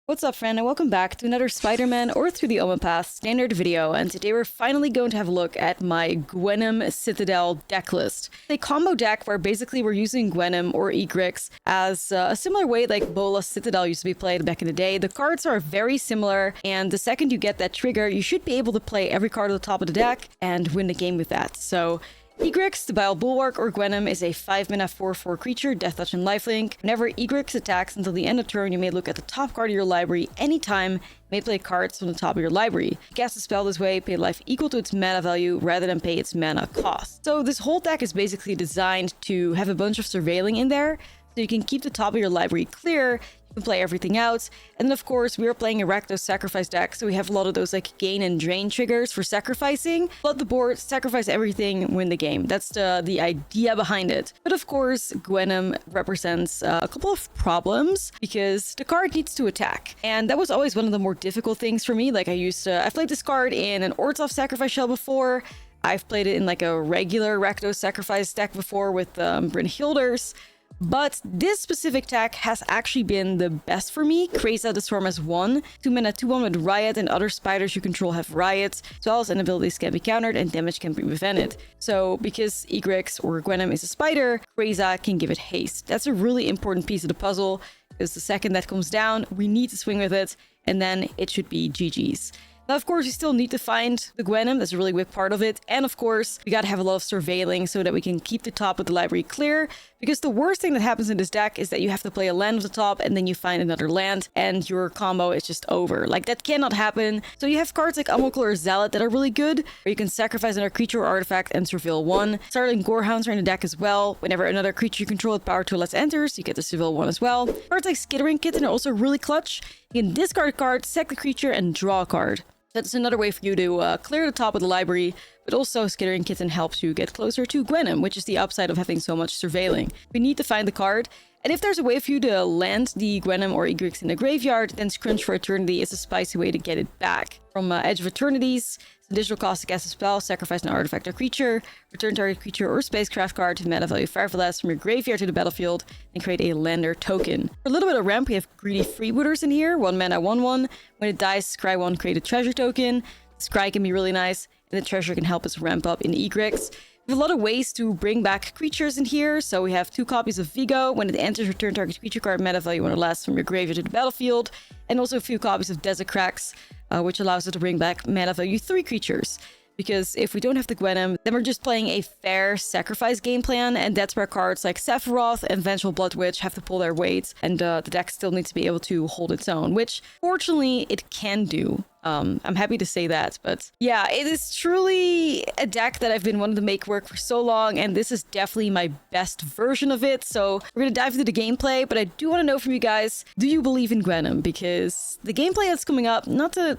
What's up, friend, and welcome back to another Spider-Man or Through the Omen Path standard video, and today we're finally going to have a look at my GWENOM Citadel deck list. A combo deck where basically we're using GWENOM or Egrix as a similar way like Bola Citadel used to be played back in the day. The cards are very similar, and the second you get that trigger, you should be able to play every card at the top of the deck and win the game with that. So Egrix, the Bile Bulwark, or GWENOM, is a 5-mana 4/4 creature, Death Touch and Lifelink. Whenever Egrix attacks until the end of turn, you may look at the top card of your library anytime. You may play cards from the top of your library. Cast a spell this way, pay life equal to its mana value rather than pay its mana cost. So this whole deck is basically designed to have a bunch of surveilling in there, so you can keep the top of your library clear. You can play everything out. And then, of course, we are playing a Rakdos sacrifice deck, so we have a lot of those like gain and drain triggers for sacrificing. Flood the board, sacrifice everything, win the game. That's the idea behind it. But of course, GWENOM represents a couple of problems because the card needs to attack. And that was always one of the more difficult things for me. Like I've played this card in an Ortov sacrifice shell before. I've played it in like a regular Rakdos sacrifice deck before with Brynhildr's. But this specific deck has actually been the best for me. Kreza the Storm has 1, 2-mana 2/1 with Riot, and other spiders you control have Riot, as well as abilities can be countered and damage can be prevented. So because Egrix or GWENOM is a spider, Kreza can give it haste. That's a really important piece of the puzzle, because the second that comes down, we need to swing with it, and then it should be GG's. Now, of course, you still need to find the GWENOM. That's a really big part of it. And of course, we gotta have a lot of surveilling so that we can keep the top of the library clear. Because the worst thing that happens in this deck is that you have to play a land at the top and then you find another land and your combo is just over. Like, that cannot happen. So you have cards like Amunkul or Zealot that are really good, where you can sacrifice another creature or artifact and surveil 1. Startling Gorehounds are in the deck as well. Whenever another creature you control with power 2 or less enters, you get to surveil 1 as well. Cards like Skittering Kitten are also really clutch. You can discard a card, sack the creature, and draw a card. That's another way for you to clear the top of the library, but also Skittering Kitten helps you get closer to GWENOM, which is the upside of having so much surveilling. We need to find the card, and if there's a way for you to land the GWENOM or Egrix in the graveyard, then Scrunch for Eternity is a spicy way to get it back. From Edge of Eternities, additional cost to cast a spell, sacrifice an artifact or creature, return target creature or spacecraft card to mana value 5 or less from your graveyard to the battlefield, and create a lander token. For a little bit of ramp, we have Greedy Freebooters in here, 1 mana 1/1. When it dies, scry 1, create a treasure token. Scry can be really nice, and the treasure can help us ramp up in Egrix. We have a lot of ways to bring back creatures in here, so we have 2 copies of Vigo. When it enters, return target creature card mana value 1 or less from your graveyard to the battlefield, and also a few copies of Desecrax, which allows us to bring back mana value 3 creatures. Because if we don't have the GWENOM, then we're just playing a fair sacrifice game plan, and that's where cards like Sephiroth and Vengeful Blood Witch have to pull their weight, and the deck still needs to be able to hold its own, which fortunately it can do. I'm happy to say that, but yeah, it is truly a deck that I've been wanting to make work for so long, and this is definitely my best version of it. So we're gonna dive into the gameplay, but I do want to know from you guys, do you believe in GWENOM? Because the gameplay that's coming up, not to,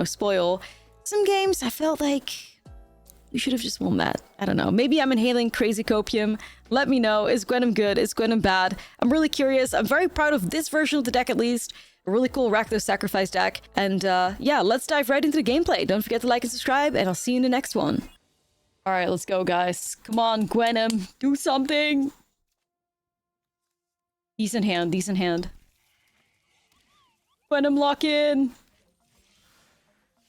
spoil some games, I felt like we should have just won that. I don't know. Maybe I'm inhaling crazy copium. Let me know. Is GWENOM good? Is GWENOM bad? I'm really curious. I'm very proud of this version of the deck, at least. A really cool Rakdos sacrifice deck. And yeah, let's dive right into the gameplay. Don't forget to like and subscribe, and I'll see you in the next one. All right, let's go, guys. Come on, GWENOM. Do something. Decent hand. Decent hand. GWENOM, lock in.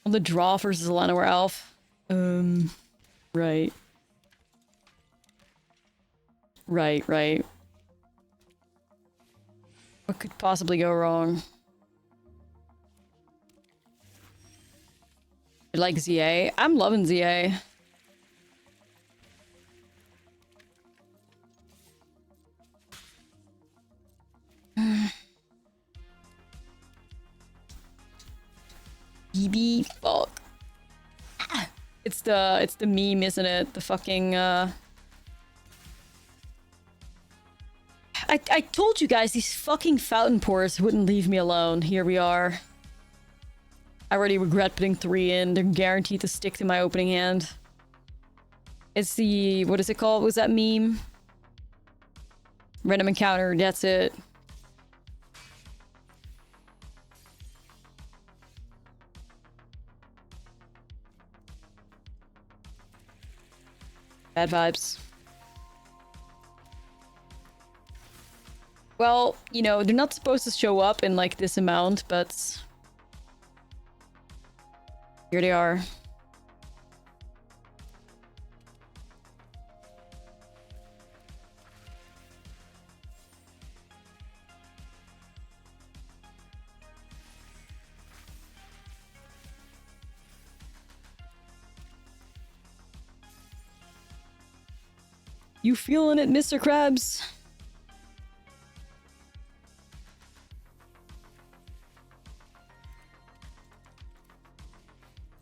On the draw versus Llanowar Elf. Right. Right. What could possibly go wrong? I like ZA. I'm loving ZA. BB, fuck. It's the meme, isn't it? The fucking I told you guys these fucking fountain pores wouldn't leave me alone. Here we are. I already regret putting 3 in. They're guaranteed to stick to my opening hand. It's the, what is it called? Was that meme? Random encounter, that's it. Bad vibes. Well, you know, they're not supposed to show up in, like, this amount, but... here they are. You feeling it, Mr. Krabs?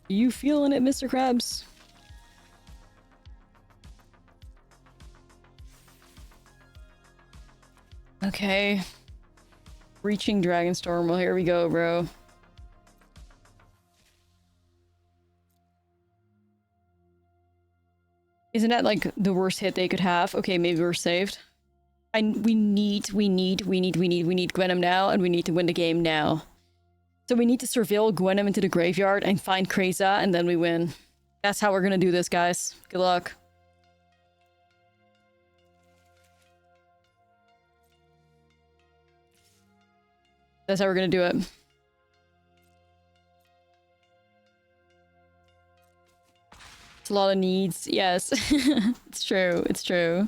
You feeling it, Mr. Krabs? Okay. Reaching Dragonstorm. Well, here we go, bro. Isn't that like the worst hit they could have? Okay, maybe we're saved. We need GWENOM now, and we need to win the game now. So we need to surveil GWENOM into the graveyard and find Kreza, and then we win. That's how we're gonna do this, guys. Good luck. That's how we're gonna do it. It's a lot of needs. Yes. It's true. It's true.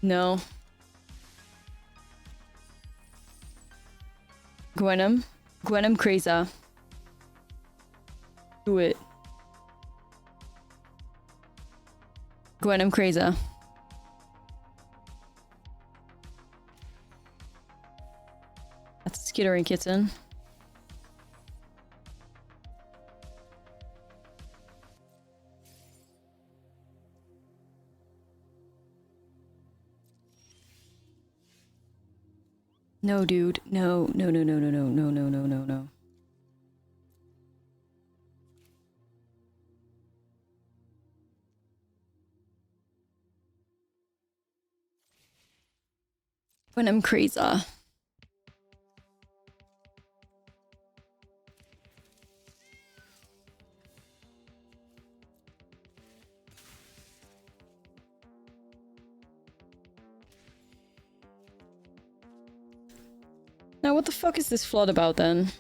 No. GWENOM. GWENOM Kreza. Do it. GWENOM Kreza. That's a skittering kitten. No, dude. No, no, no, no, no, no, no, no, no, no, no. When I'm crazy. Now, what the fuck is this flood about then?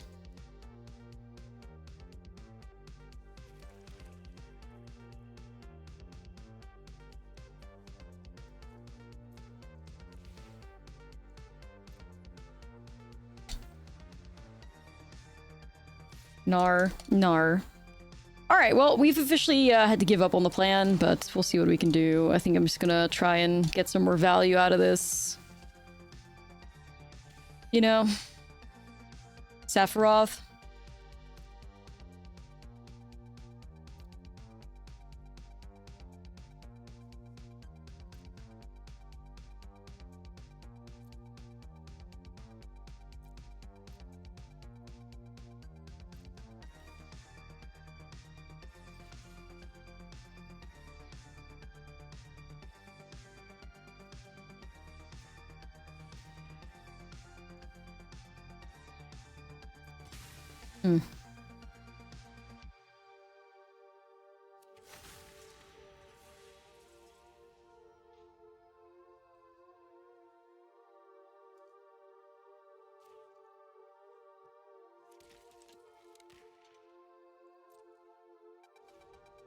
Nar. Alright, well, we've officially had to give up on the plan, but we'll see what we can do. I think I'm just gonna try and get some more value out of this. You know? Sephiroth.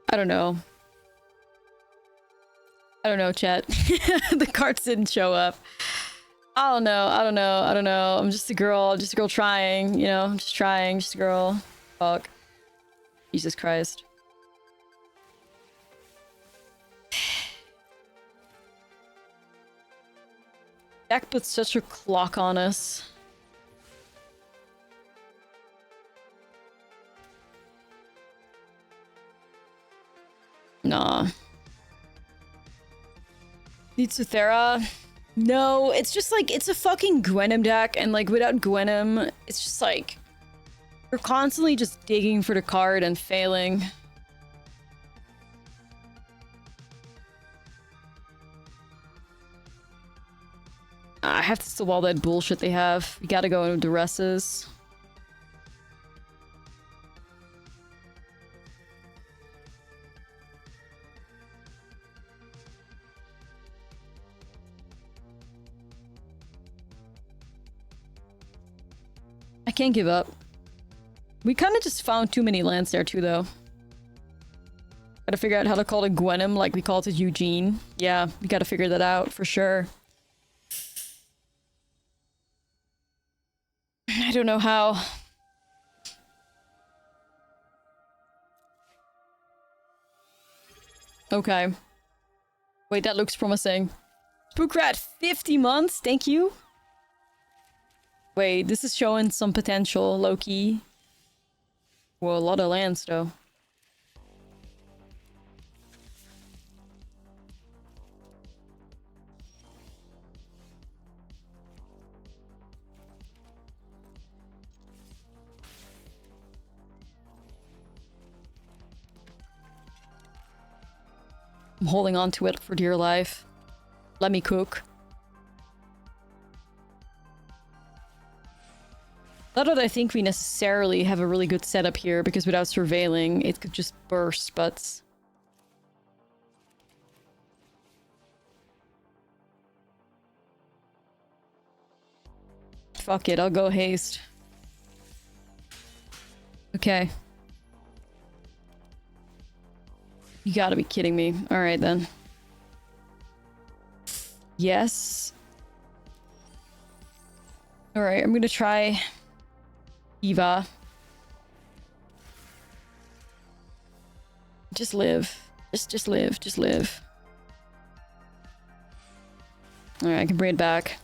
I don't know. I don't know, chat. The cards didn't show up. I don't know. I'm just a girl. Just a girl trying, you know? I'm just trying. Just a girl. Fuck. Jesus Christ. Deck puts such a clock on us. Nah. Need Suthera? No, it's just like, it's a fucking GWENOM deck, and like, without GWENOM, it's just like, you're constantly just digging for the card and failing. I have to still all that bullshit they have. We gotta go into the Duresses. I can't give up. We kind of just found too many lands there too, though. Gotta figure out how to call it GWENOM like we called it Eugene. Yeah, we gotta figure that out for sure. I don't know how. Okay. Wait, that looks promising. Spookrat, 50 months, thank you. Wait, this is showing some potential, low-key. Well, a lot of lands, though. I'm holding on to it for dear life. Let me cook. Not that I think we necessarily have a really good setup here, because without surveilling, it could just burst, but... Fuck it, I'll go haste. Okay. You gotta be kidding me. Alright then. Yes. Alright, I'm gonna try... Eva. Just live. Just live. Just live. Alright, I can bring it back.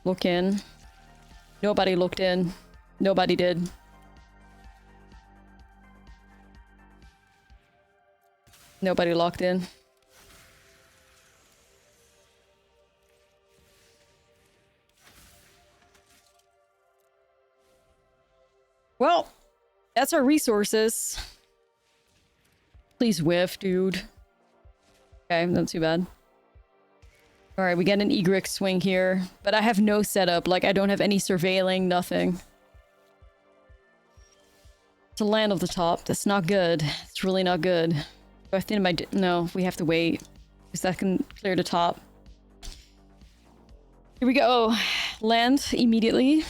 Look in. Nobody looked in. Nobody did. Nobody locked in. Well, that's our resources. Please whiff, dude. Okay, not too bad. Alright, we get an egret swing here. But I have no setup. Like, I don't have any surveilling, nothing. It's a land of the top. That's not good. It's really not good. Do I think no, we have to wait. Because that can clear the top. Here we go. Land immediately.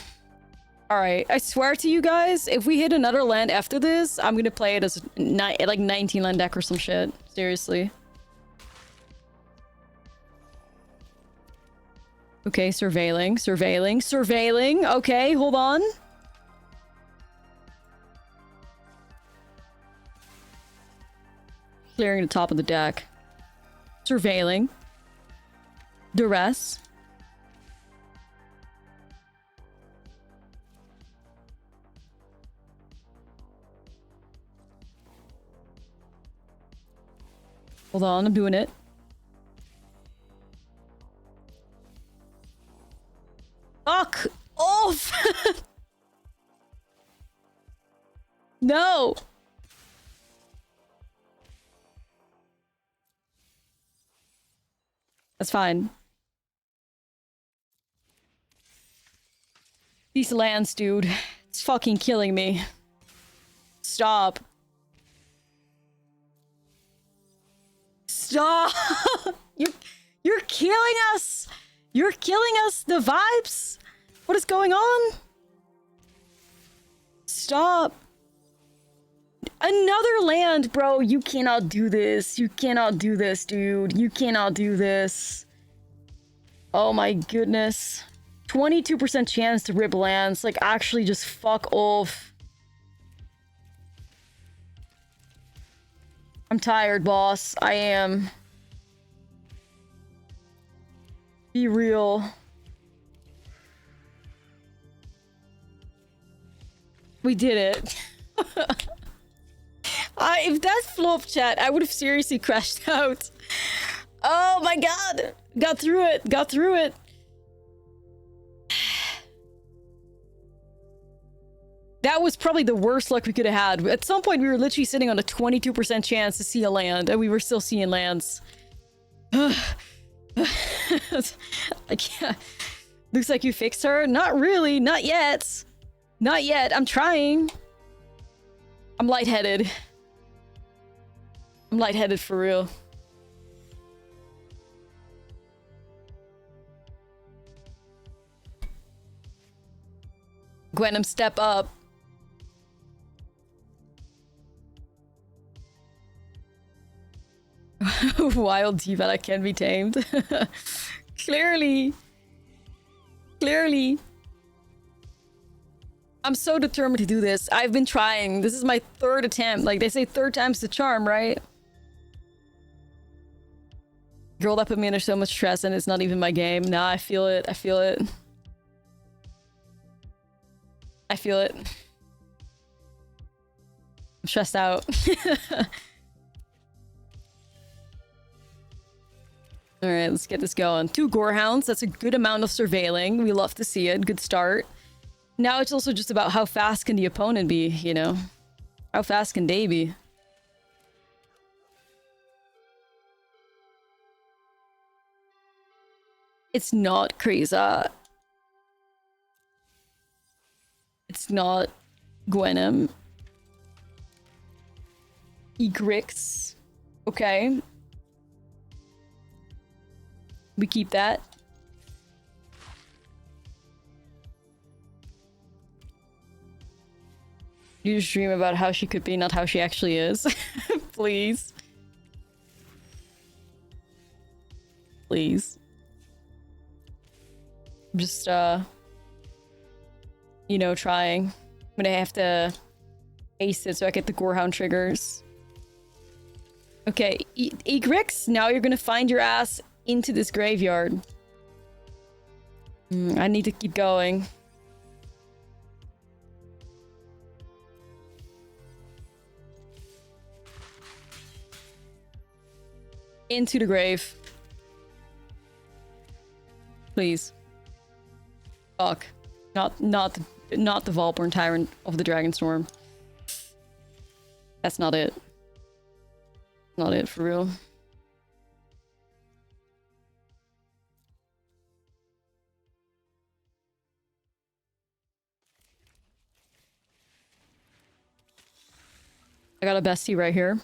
Alright, I swear to you guys, if we hit another land after this, I'm gonna play it as like 19 land deck or some shit. Seriously. Okay, surveilling. Okay, hold on. Clearing the top of the deck. Surveilling. Duress. Hold on, I'm doing it. Fuck off! No! That's fine. These lands, dude. It's fucking killing me. Stop. Stop! You're killing us! You're killing us! The vibes! What is going on? Stop! Another land, bro! You cannot do this. You cannot do this, dude. You cannot do this. Oh my goodness. 22% chance to rip lands. Like, actually just fuck off. I'm tired, boss. I am. Be real. We did it. If that flop chat, I would have seriously crashed out. Oh my god. Got through it. Got through it. That was probably the worst luck we could have had. At some point, we were literally sitting on a 22% chance to see a land, and we were still seeing lands. I can't. Looks like you fixed her. Not really. Not yet. Not yet. I'm trying. I'm lightheaded. I'm lightheaded for real. GWENOM, step up. Wild diva that can be tamed. Clearly. Clearly. I'm so determined to do this. I've been trying. This is my third attempt. Like, they say third time's the charm, right? Girl, that put me under so much stress and it's not even my game. Nah, I feel it. I feel it. I feel it. I'm stressed out. Alright, let's get this going. 2 Gorehounds. That's a good amount of surveilling. We love to see it. Good start. Now it's also just about how fast can the opponent be, you know? How fast can they be? It's not Kreza. It's not GWENOM. Egrix. Okay. We keep that. You just dream about how she could be, not how she actually is. Please. Please. I'm just, you know, trying. I'm gonna have to ace it so I get the Gorehound triggers. Okay, Egrix, now you're gonna find your ass into this graveyard. I need to keep going. Into the grave. Please. Fuck. Not the Volborn Tyrant of the Dragonstorm. That's not it. Not it, for real. I got a bestie right here.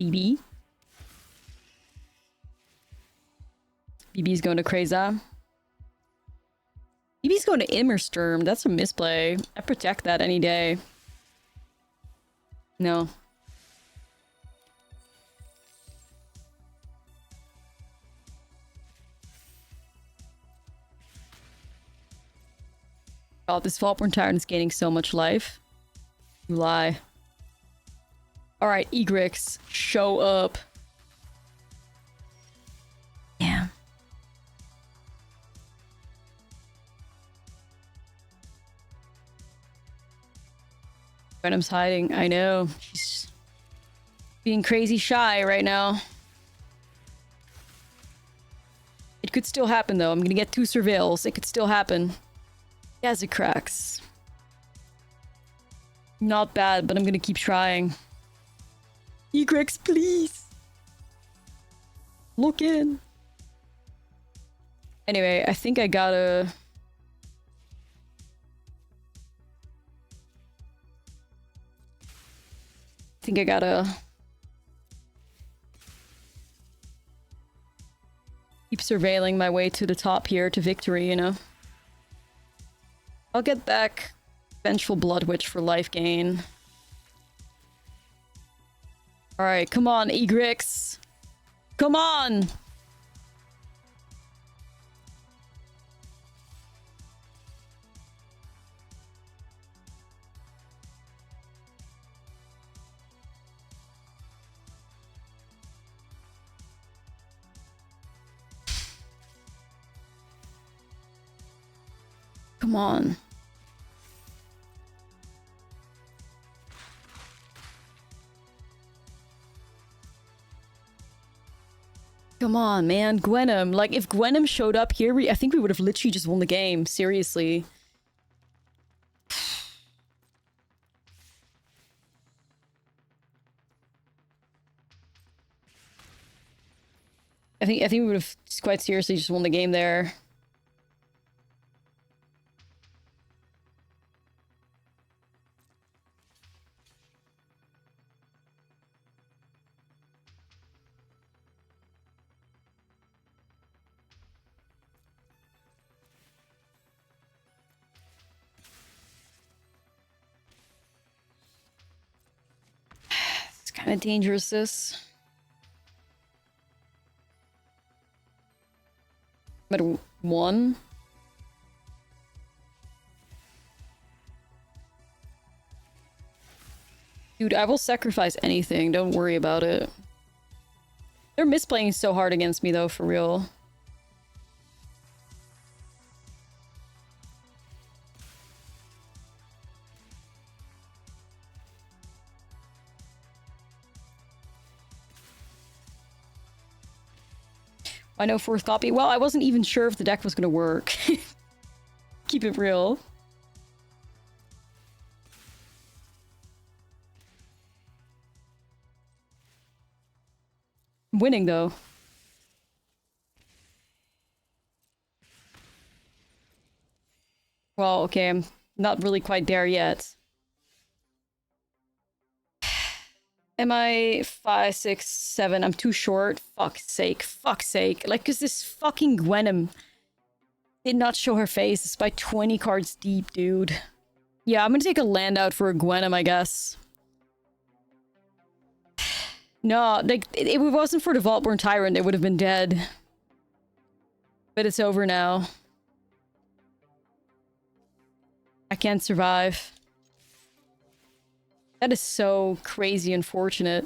BB. BB's going to Kreza. BB's going to Immersturm. That's a misplay. I protect that any day. No. God, this Volborn Tyrant is gaining so much life. You lie. Alright, Egrix, show up. Yeah. GWENOM's hiding. I know. She's being crazy shy right now. It could still happen, though. I'm gonna get 2 surveils. It could still happen. Yes, it cracks. Not bad, but I'm gonna keep trying. Egrix, please! Look in! Anyway, I think I gotta... keep surveilling my way to the top here to victory, you know? I'll get back Vengeful Blood Witch for life gain. Alright, come on, Egrix! Come on! Come on. Come on, man. GWENOM. Like, if GWENOM showed up here, I think we would have literally just won the game. Seriously. I think we would have quite seriously just won the game there. How dangerous is this? I'm at 1. Dude, I will sacrifice anything. Don't worry about it. They're misplaying so hard against me, though, for real. I know 4th copy. Well, I wasn't even sure if the deck was gonna work. Keep it real. I'm winning, though. Well, okay, I'm not really quite there yet. Am I 5, 6, 7? I'm too short. Fuck's sake. Fuck's sake. Like, cause this fucking GWENOM did not show her face. It's by 20 cards deep, dude. Yeah, I'm gonna take a land out for a GWENOM, I guess. No, like, if it wasn't for the Vaultborn Tyrant, it would have been dead. But it's over now. I can't survive. That is so crazy unfortunate.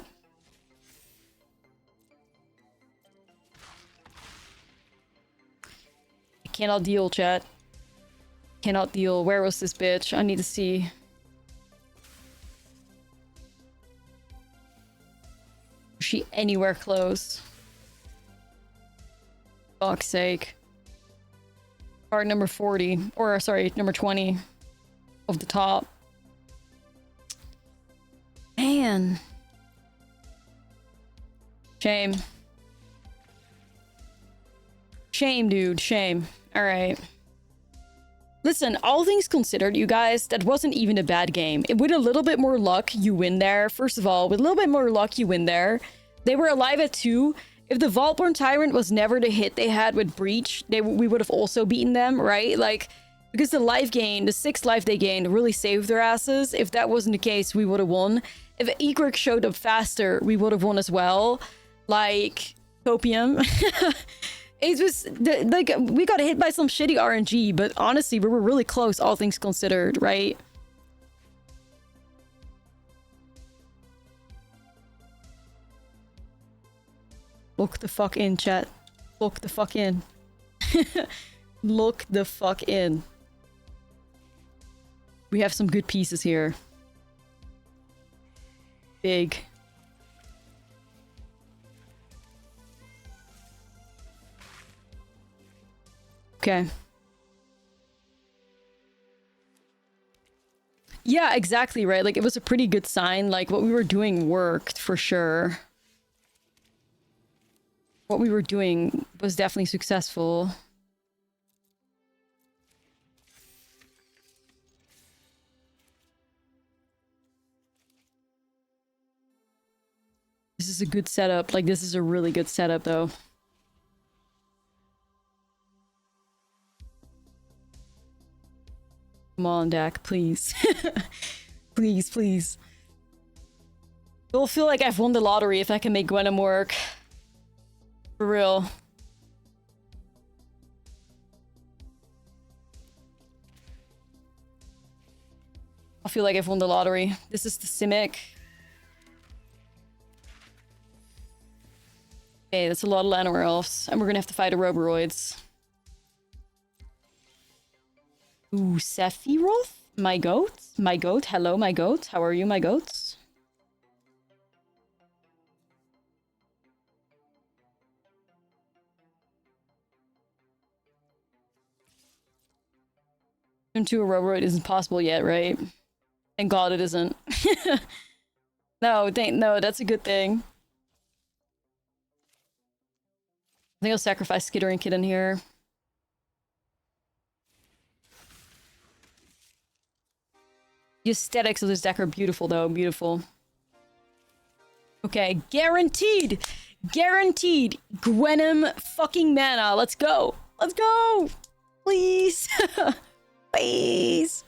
I cannot deal, chat. Cannot deal. Where was this bitch? I need to see. Was she anywhere close? Fuck's sake. Card number 40. Or, sorry, number 20. Of the top. Man. Shame. Shame, dude. Shame. Alright. Listen, all things considered, you guys, that wasn't even a bad game. With a little bit more luck, you win there. First of all, with a little bit more luck, you win there. They were alive at 2. If the Vaultborn Tyrant was never the hit they had with Breach, we would have also beaten them, right? Like, because the life gain, the 6 life they gained, really saved their asses. If that wasn't the case, we would have won. If Egric showed up faster, we would have won as well. Like, Copium. It was, like, we got hit by some shitty RNG, but honestly, we were really close, all things considered, right? Look the fuck in, chat. Look the fuck in. Look the fuck in. We have some good pieces here. Big. Okay. Yeah, exactly, right? Like, it was a pretty good sign. Like, what we were doing worked, for sure. What we were doing was definitely successful. This is a good setup. Like, this is a really good setup, though. Come on, Dak, please. Please, please. It'll feel like I've won the lottery if I can make GWENOM work. For real. I feel like I've won the lottery. This is the Simic. Okay, that's a lot of Llanowar Elves. And we're gonna have to fight a Roboroids. Ooh, Sephiroth? My goat? My goat? Hello, my goat. How are you, my goats? Into a Roboroid isn't possible yet, right? Thank God it isn't. No, that's a good thing. I think I'll sacrifice Skittering Kid in here. The aesthetics of this deck are beautiful, though. Beautiful. Okay, guaranteed! Guaranteed! GWENOM fucking mana. Let's go! Let's go! Please! Please!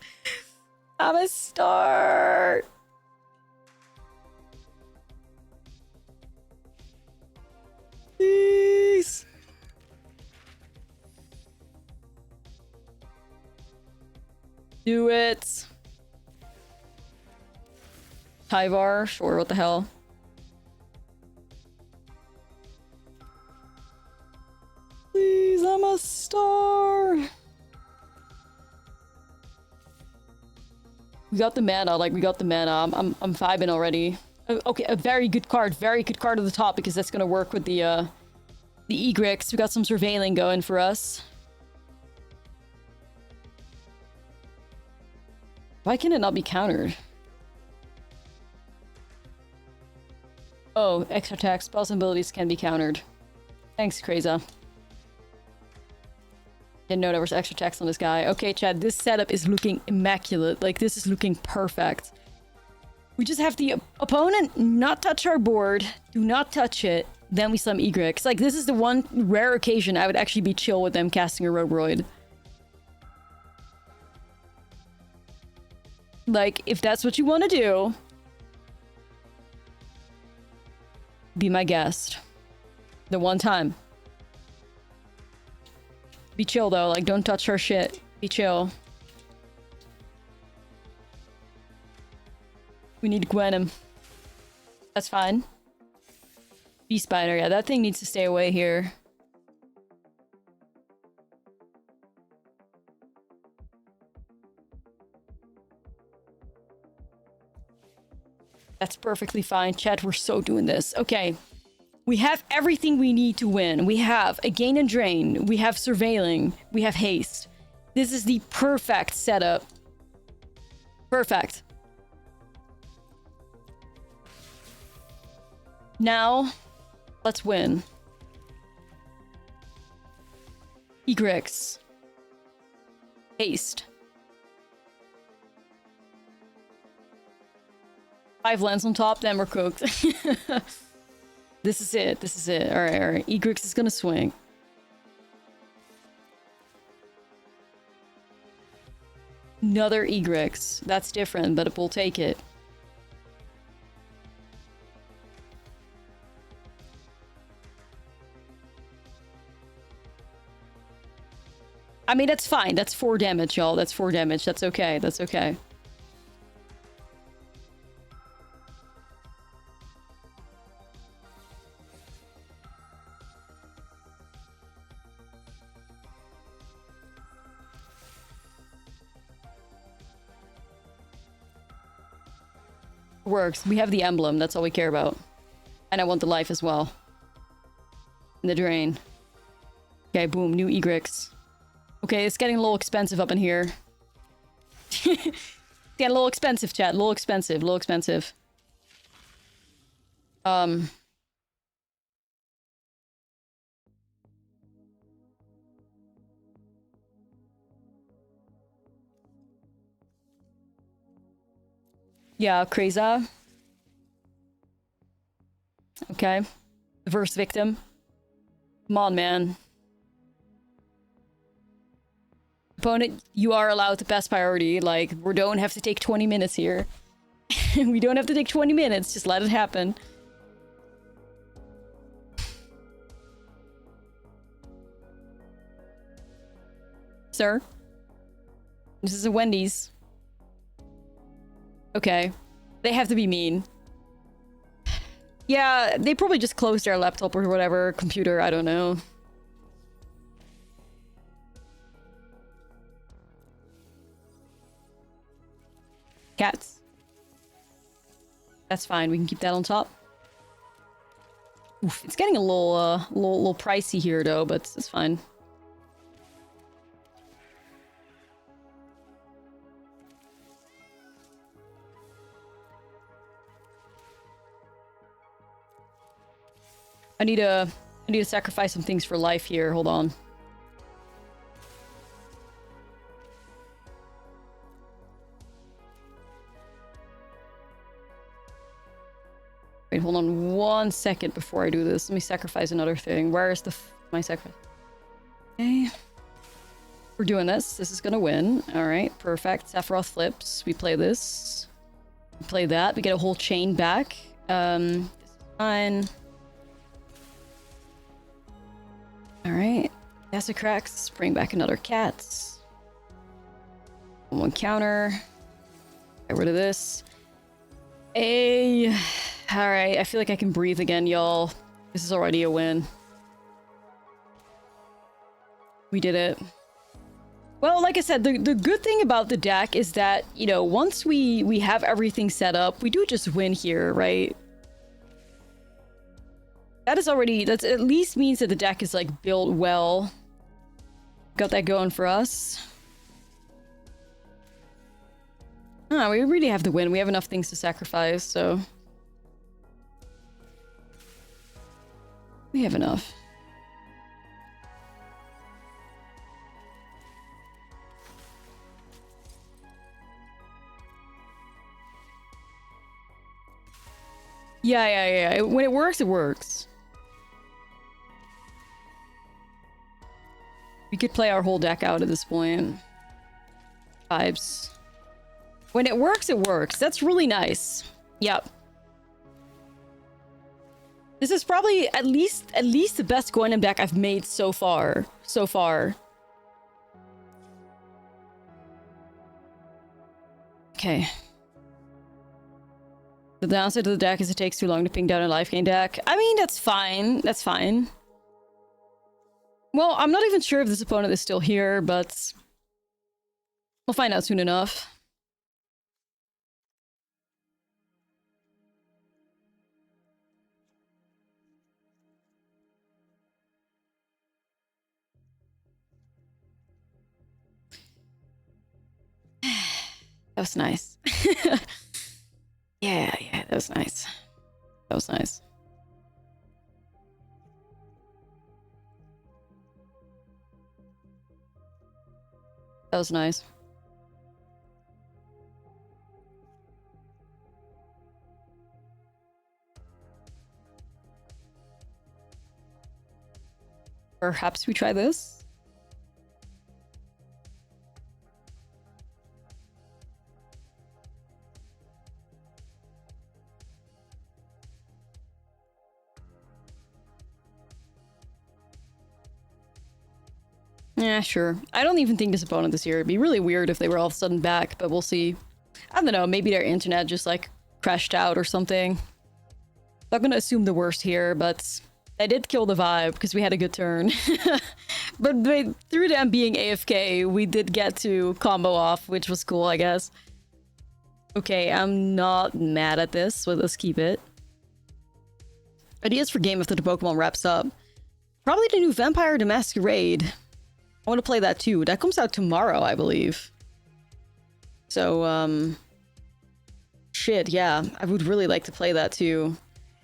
I'm a start! Do it. Tyvar, sure, what the hell. Please, I'm a star. We got the mana, like we got the mana. I'm vibing already. Okay, a very good card at the top because that's gonna work with the egrix. We got some surveilling going for us. Why can it not be countered? Oh, extra attack spells and abilities can be countered. Thanks, Kreza. Didn't know there was extra text on this guy. Okay, Chad, this setup is looking immaculate. Like, this is looking perfect. We just have the opponent not touch our board. Do not touch it. Then we summon Egrix. Like, this is the one rare occasion I would actually be chill with them casting a Robroid. Like, if that's what you want to do, be my guest. The one time. Be chill, though. Like, don't touch our shit. Be chill. We need GWENOM. That's fine. Spider, yeah, that thing needs to stay away here. That's perfectly fine. Chat, we're so doing this. Okay. We have everything we need to win. We have a gain and drain. We have surveilling. We have haste. This is the perfect setup. Perfect. Now, let's win. Egrix. Haste. 5 lands on top, then we're cooked. This is it. This is it. Alright, alright. Egrix is gonna swing. Another Egrix. That's different, but we'll take it. I mean, that's fine. That's 4 damage, y'all. That's 4 damage. That's okay. That's okay. Works. We have the emblem. That's all we care about. And I want the life as well. And the drain. Okay, boom. New Egrix. Okay, it's getting a little expensive up in here. Getting a little expensive, chat. A little expensive. A little expensive. Yeah, Kreza. Okay. Verse victim. Come on, man. Opponent, you are allowed to pass priority. Like, we don't have to take 20 minutes here. We don't have to take 20 minutes. Just let it happen. Sir? This is a Wendy's. Okay. They have to be mean. Yeah, they probably just closed their laptop or whatever. Computer, I don't know. Cats. That's fine. We can keep that on top. Oof, it's getting a little pricey here, though, but it's fine. I need to sacrifice some things for life here. Hold on. Wait, hold on 1 second before I do this. Let me sacrifice another thing. Where is my sacrifice? Okay. We're doing this. This is gonna win. Alright, perfect. Sephiroth flips. We play this. We play that. We get a whole chain back. This is fine. Alright. Acid cracks. Bring back another cats. One counter. Get rid of this. Alright, I feel like I can breathe again, y'all. This is already a win. We did it. Well, like I said, the good thing about the deck is that, you know, once we have everything set up, we do just win here, right? That is already, that's at least means that the deck is like built well. Got that going for us. Oh, we really have to win. We have enough things to sacrifice, so we have enough. Yeah. When it works, it works. We could play our whole deck out at this point. Vibes. When it works, it works. That's really nice. Yep. This is probably at least the best GWENOM deck I've made so far. Okay. The downside to the deck is it takes too long to ping down a life gain deck. I mean, that's fine. That's fine. Well, I'm not even sure if this opponent is still here, but we'll find out soon enough. That was nice. Yeah, that was nice. That was nice. That was nice. Perhaps we try this? Yeah, sure. I don't even think this opponent this year. It'd be really weird if they were all of a sudden back, but we'll see. I don't know, maybe their internet just like crashed out or something. Not gonna assume the worst here, but I did kill the vibe because we had a good turn. but through them being AFK, we did get to combo off, which was cool, I guess. Okay, I'm not mad at this, so let's keep it. Ideas for game after the Pokemon wraps up. Probably the new Vampire the Masquerade. I want to play that too. That comes out tomorrow, I believe. So, shit, yeah. I would really like to play that too.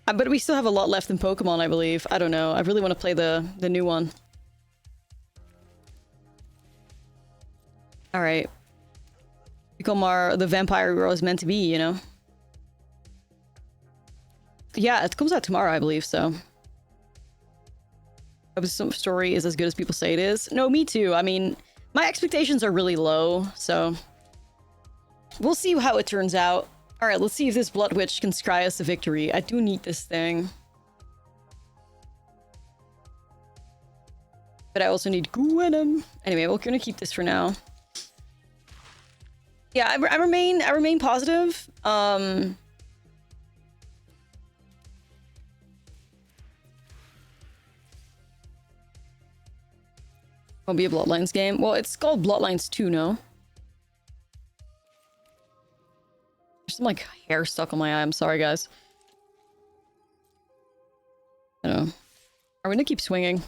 But we still have a lot left in Pokemon, I believe. I don't know. I really want to play the new one. Alright. Become the vampire we were always meant to be, you know? Yeah, it comes out tomorrow, I believe, so. Some story is as good as people say it is. No, me too. I mean, my expectations are really low, so we'll see how it turns out. All right, let's see if this Blood Witch can scry us a victory. I do need this thing, but I also need GWENOM. Anyway, we're gonna keep this for now. Yeah, I remain positive. Won't be a Bloodlines game. Well, it's called Bloodlines 2, no? There's some, like, hair stuck on my eye. I'm sorry, guys. I don't know. Are we gonna keep swinging?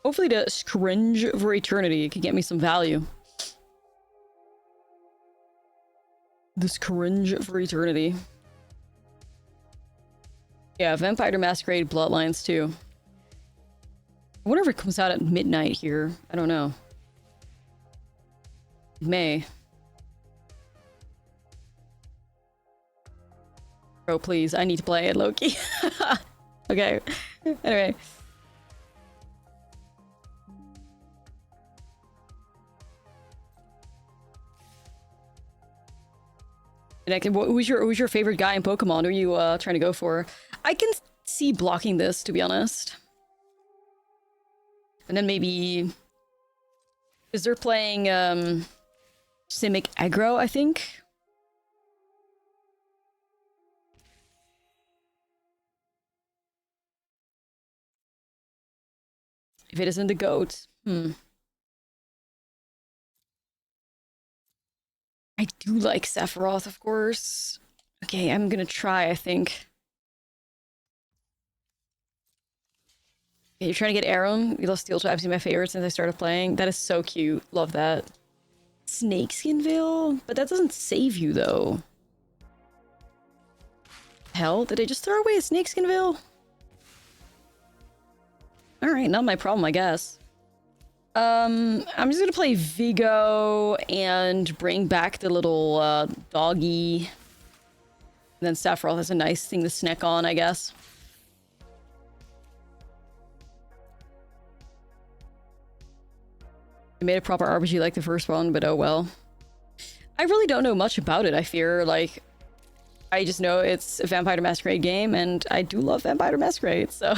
Hopefully the Scringe for Eternity can get me some value. The Scringe for Eternity. Yeah, Vampire the Masquerade Bloodlines 2. I wonder if it comes out at midnight here. I don't know. It may. Bro, please. I need to play it, Loki. Okay. Anyway. Who's your favorite guy in Pokemon? Who are you trying to go for? I can see blocking this, to be honest. And then maybe... Because they're playing Simic aggro, I think. If it isn't the goat. I do like Sephiroth, of course. Okay, I'm gonna try, I think. Okay, you're trying to get Aram. You love Steel Trap's been my favorite since I started playing. That is so cute. Love that. Snakeskin Veil? But that doesn't save you, though. Hell, did I just throw away a Snakeskin Veil? Alright, not my problem, I guess. I'm just gonna play Vigo and bring back the little doggy. And then Sephiroth is a nice thing to snack on, I guess. I made a proper RPG like the first one, but oh well. I really don't know much about it, I fear. Like, I just know it's a Vampire the Masquerade game, and I do love Vampire the Masquerade, so...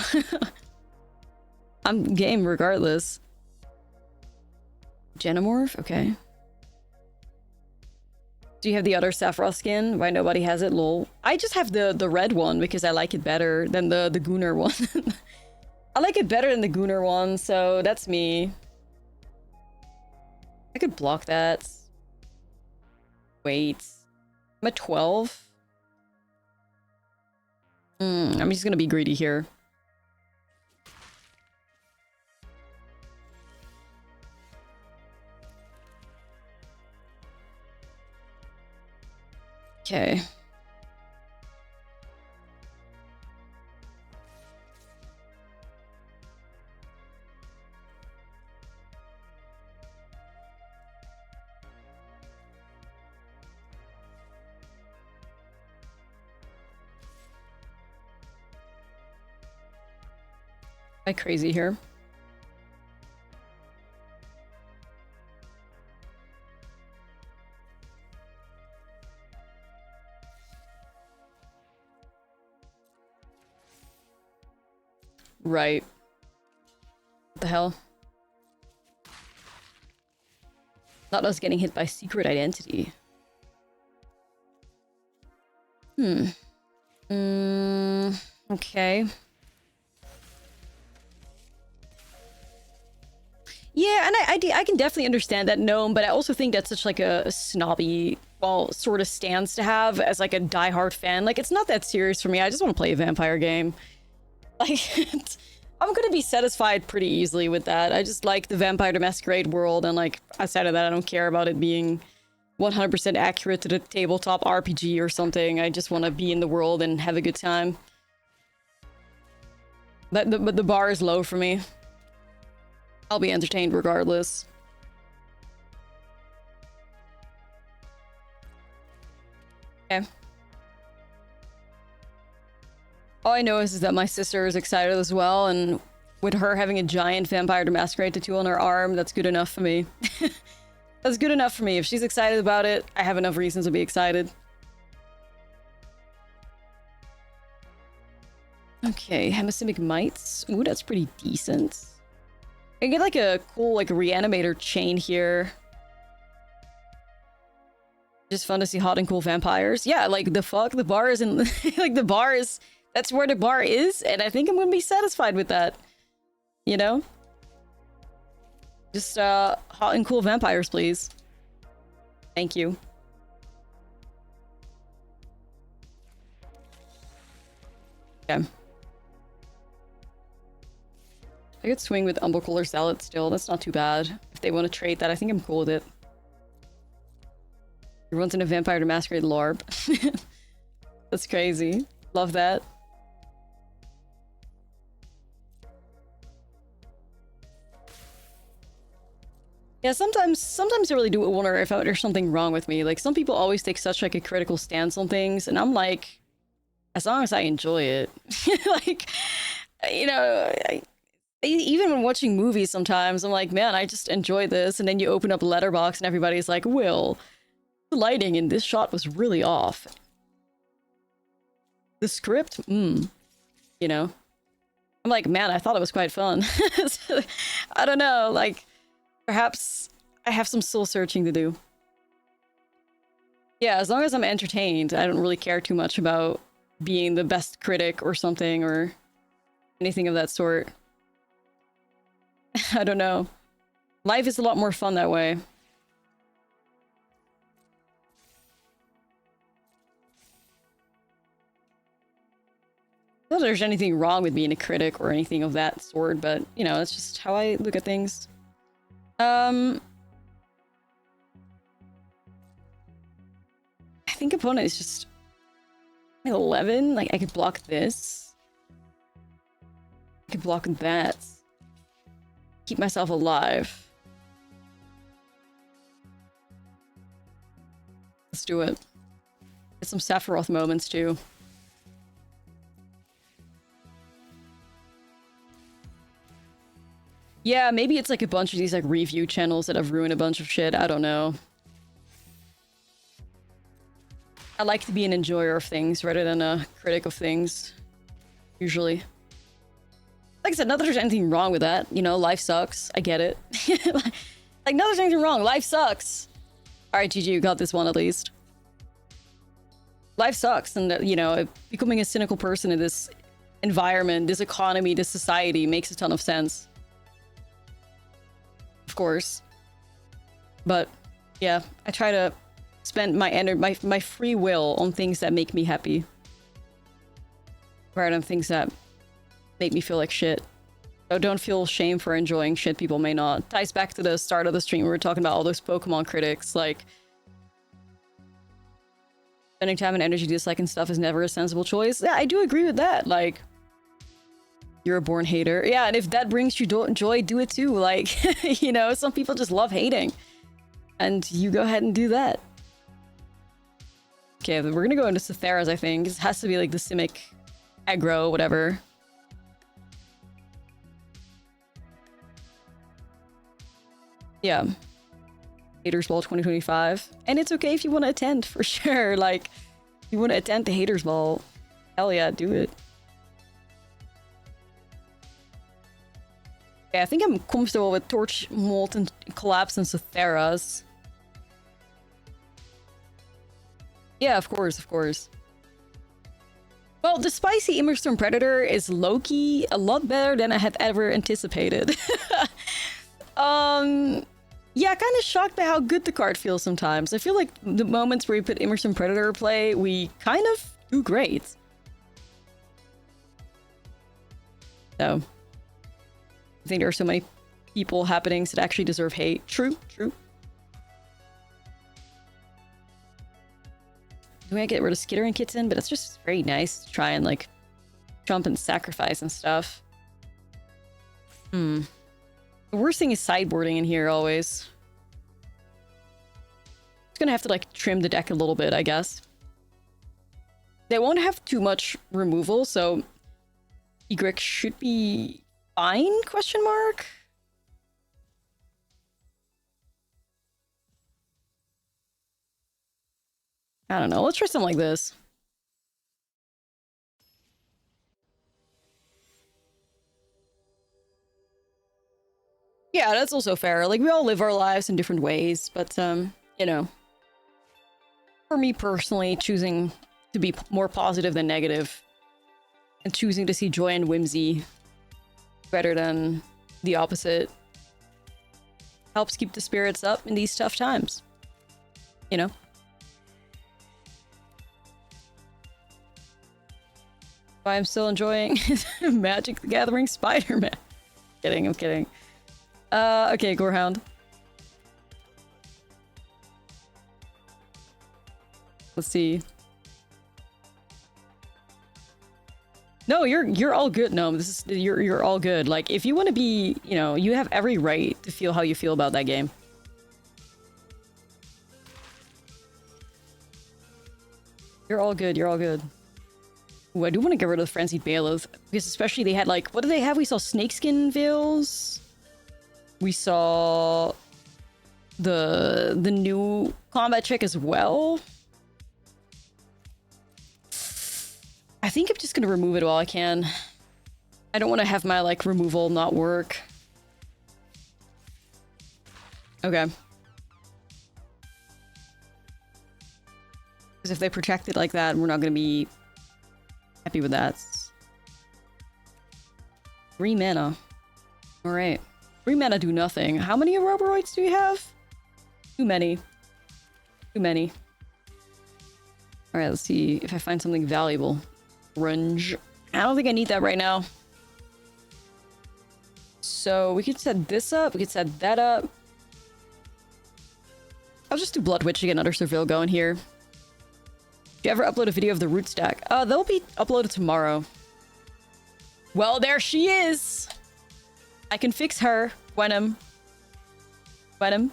I'm game regardless. Genomorph? Okay. Do you have the other Sephiroth skin? Why nobody has it? Lol. I just have the red one because I like it better than the Gunnar one. I like it better than the Gunnar one, so that's me. I could block that. Wait. I'm at 12? I'm just gonna be greedy here. Okay. Am I crazy here? Right. What the hell? Not us getting hit by secret identity. Okay. Yeah, and I can definitely understand that gnome, but I also think that's such like a snobby, well, sort of stance to have as like a diehard fan. Like, it's not that serious for me. I just want to play a vampire game. Like, I'm gonna be satisfied pretty easily with that. I just like the Vampire the Masquerade world, and like, outside of that, I don't care about it being 100% accurate to the tabletop RPG or something. I just want to be in the world and have a good time. But the bar is low for me. I'll be entertained regardless. Okay. All I know is that my sister is excited as well, and with her having a giant Vampire the Masquerade tattoo on her arm, that's good enough for me. That's good enough for me. If she's excited about it, I have enough reasons to be excited. Okay, Hemosimic Mites. Ooh, that's pretty decent. I get like a cool like reanimator chain here. Just fun to see hot and cool vampires. Yeah, like the fuck, the bar is in like the bar is, that's where the bar is, and I think I'm gonna be satisfied with that. You know? Just hot and cool vampires, please. Thank you. Okay. I could swing with Umblecolor Salad still. That's not too bad. If they want to trade that, I think I'm cool with it. Everyone's in a Vampire the Masquerade LARP. That's crazy. Love that. Yeah, sometimes I really do wonder if there's something wrong with me. Like, some people always take such like a critical stance on things, and I'm like, as long as I enjoy it. Like, you know, even when watching movies sometimes, I'm like, man, I just enjoy this. And then you open up Letterboxd and everybody's like, Will, the lighting in this shot was really off. The script? You know? I'm like, man, I thought it was quite fun. I don't know, like, perhaps I have some soul searching to do. Yeah, as long as I'm entertained, I don't really care too much about being the best critic or something or anything of that sort. I don't know. Life is a lot more fun that way. Not that there's anything wrong with being a critic or anything of that sort, but, you know, it's just how I look at things. I think opponent is just 11. Like, I could block this. I could block that. Keep myself alive. Let's do it. Get some Sephiroth moments, too. Yeah, maybe it's like a bunch of these like review channels that have ruined a bunch of shit. I don't know. I like to be an enjoyer of things rather than a critic of things. Usually. Like I said, not that there's anything wrong with that. You know, life sucks. I get it. Like, no, there's anything wrong. Life sucks. Alright, GG, you got this one at least. Life sucks, and, you know, becoming a cynical person in this environment, this economy, this society makes a ton of sense. Of course. But, yeah, I try to spend my free will on things that make me happy. Rather than things that make me feel like shit. So don't feel shame for enjoying shit people may not. Ties back to the start of the stream, we were talking about all those Pokemon critics, like... spending time and energy disliking stuff is never a sensible choice. Yeah, I do agree with that, like... You're a born hater. Yeah, and if that brings you joy, do it too. Like, you know, some people just love hating. And you go ahead and do that. Okay, we're gonna go into Cytheras, I think. It has to be like the Simic aggro, whatever. Yeah. Haters Ball 2025. And it's okay if you want to attend, for sure. Like, if you want to attend the Haters Ball, hell yeah, do it. Okay, I think I'm comfortable with Torch, Molt, and Collapse and Cytheras. Yeah, of course, of course. Well, the Spicy Immerstorm Predator is low-key a lot better than I had ever anticipated. Yeah, kind of shocked by how good the card feels sometimes. I feel like the moments where we put Immerstorm Predator play, we kind of do great. So, I think there are so many people happenings that actually deserve hate. True, true. We might get rid of Skitter and Kitten, but it's just very nice to try and, like, jump and sacrifice and stuff. The worst thing is sideboarding in here, always. Just gonna have to, like, trim the deck a little bit, I guess. They won't have too much removal, so... Egric should be fine, question mark? I don't know, let's try something like this. Yeah, that's also fair. Like, we all live our lives in different ways, but, you know. For me personally, choosing to be more positive than negative, and choosing to see joy and whimsy better than the opposite, helps keep the spirits up in these tough times. You know? I'm still enjoying Magic the Gathering Spiderman. Kidding, I'm kidding. Okay, Gorehound. Let's see. No, you're all good, Gnome. This is you're all good. Like, if you want to be, you know, you have every right to feel how you feel about that game. You're all good, you're all good. Ooh, I do want to get rid of the Frenzied Bailiff, because especially they had, like, what did they have? We saw Snakeskin Veils. We saw the new combat check as well. I think I'm just gonna remove it while I can. I don't want to have my, like, removal not work. Okay. Because if they protect it like that, we're not going to be happy with that. 3 mana. Alright. 3 mana do nothing. How many Roboroids do we have? Too many. Too many. Alright, let's see if I find something valuable. Grunge. I don't think I need that right now. So we could set this up. We could set that up. I'll just do Blood Witch to get another Surveil going here. Did you ever upload a video of the root stack? They'll be uploaded tomorrow. Well, there she is! I can fix her. GWENOM. GWENOM.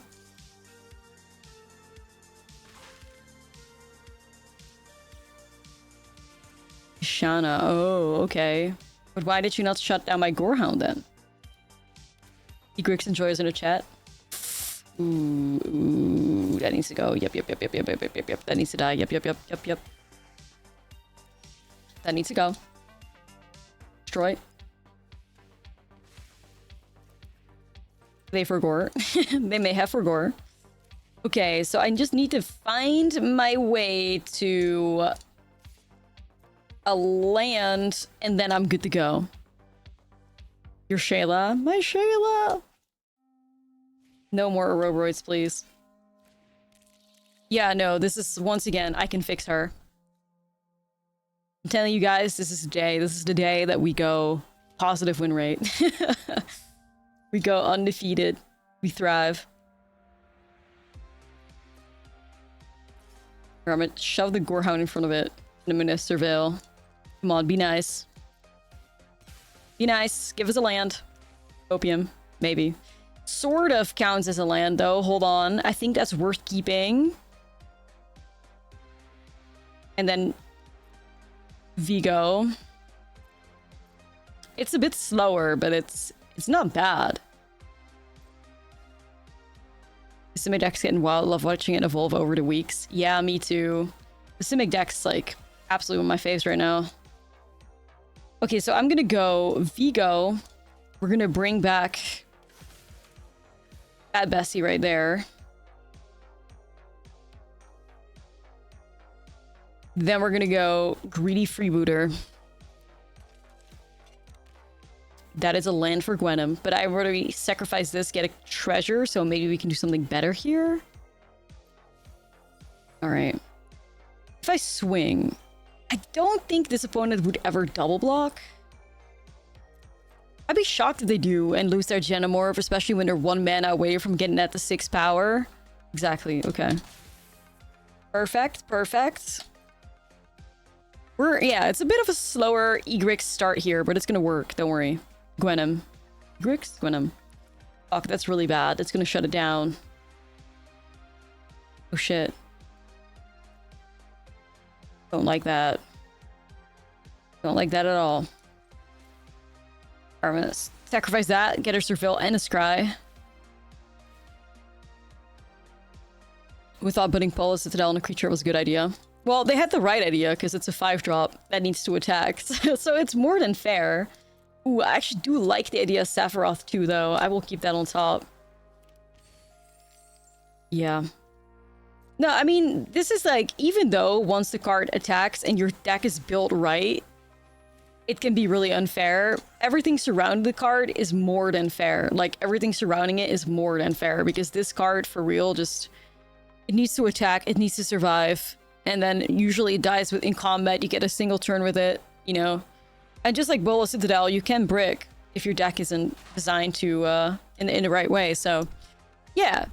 Shana. Oh, okay. But why did you not shut down my Gorehound then? Egrix enjoys in the chat. Ooh, that needs to go. Yep. That needs to die. Yep. That needs to go. Destroy. They forgore. They may have forgore. Okay, so I just need to find my way to a land, and then I'm good to go. Your Shayla. My Shayla! No more Roboroids, please. Yeah, no, this is, once again, I can fix her. I'm telling you guys, this is the day. This is the day that we go positive win rate. We go undefeated. We thrive. I'm gonna shove the Gorehound in front of it. And I'm gonna surveil. Come on, be nice. Be nice. Give us a land. Opium. Maybe. Sort of counts as a land, though. Hold on. I think that's worth keeping. And then Vigo. It's a bit slower, but it's not bad. The Simic deck's getting wild. Love watching it evolve over the weeks. Yeah, me too. The Simic deck's like absolutely one of my faves right now. Okay, so I'm gonna go Vigo. We're gonna bring back Bad Bessie right there. Then we're gonna go Greedy Freebooter. That is a land for GWENOM, but I already sacrificed this, get a treasure, so maybe we can do something better here. Alright. If I swing, I don't think this opponent would ever double block. I'd be shocked if they do and lose their Genomorph, especially when they're 1 mana away from getting at the 6 power. Exactly, okay. Perfect, perfect. Yeah, it's a bit of a slower Egrix start here, but it's gonna work, don't worry. GWENOM. Egrix? GWENOM. Fuck, that's really bad. It's gonna shut it down. Oh shit. Don't like that. Don't like that at all. I'm gonna sacrifice that, get her Surveil and a Scry. We thought putting Polar Citadel on a creature was a good idea. Well, they had the right idea, because it's a 5-drop that needs to attack, so it's more than fair. Ooh, I actually do like the idea of Sephiroth too, though. I will keep that on top. Yeah. No, I mean, this is like, even though once the card attacks and your deck is built right, it can be really unfair. Everything surrounding the card is more than fair. Like, everything surrounding it is more than fair, because this card, for real, just... It needs to attack, it needs to survive, and then usually it dies in combat. You get a single turn with it, you know? And just like Bola Citadel, you can brick if your deck isn't designed to, in the right way, so... Yeah.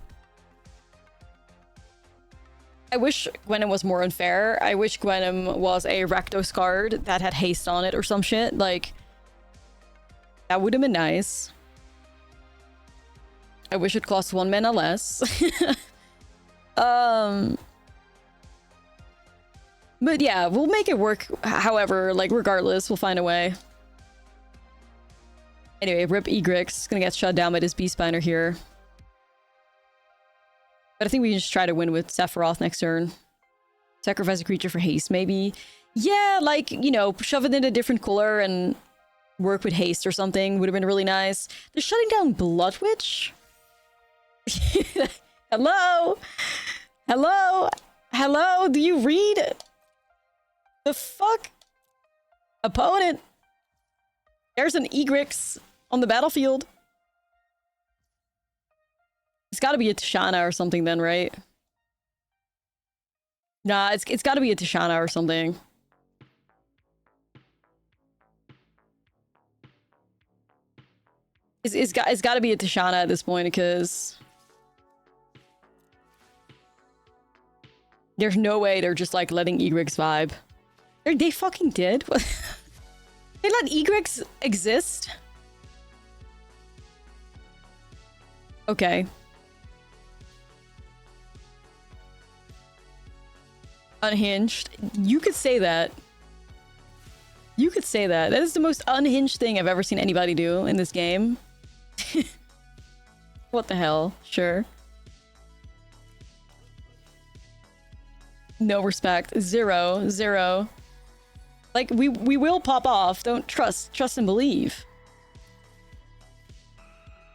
I wish GWENOM was more unfair. I wish GWENOM was a Rakdos card that had haste on it or some shit. Like, that would have been nice. I wish it cost 1 mana less. But yeah, we'll make it work. However, like, regardless, we'll find a way. Anyway, rip Egrix. Gonna get shut down by this Beastbinder here. But I think we can just try to win with Sephiroth next turn. Sacrifice a creature for haste, maybe. Yeah, like, you know, shove it in a different color and work with haste or something would have been really nice. They're shutting down Blood Witch? Hello? Hello? Hello? Do you read? The fuck? Opponent. There's an Egrix on the battlefield. It's gotta be a Tishana or something then, right? Nah, it's gotta be a Tishana or something. It's gotta be a Tishana at this point because there's no way they're just like letting Egrix vibe. They fucking did? They let Egrix exist? Okay. Unhinged. You could say that. You could say that. That is the most unhinged thing I've ever seen anybody do in this game. What the hell? Sure. No respect. Zero. Zero. Like, we will pop off. Don't trust and believe.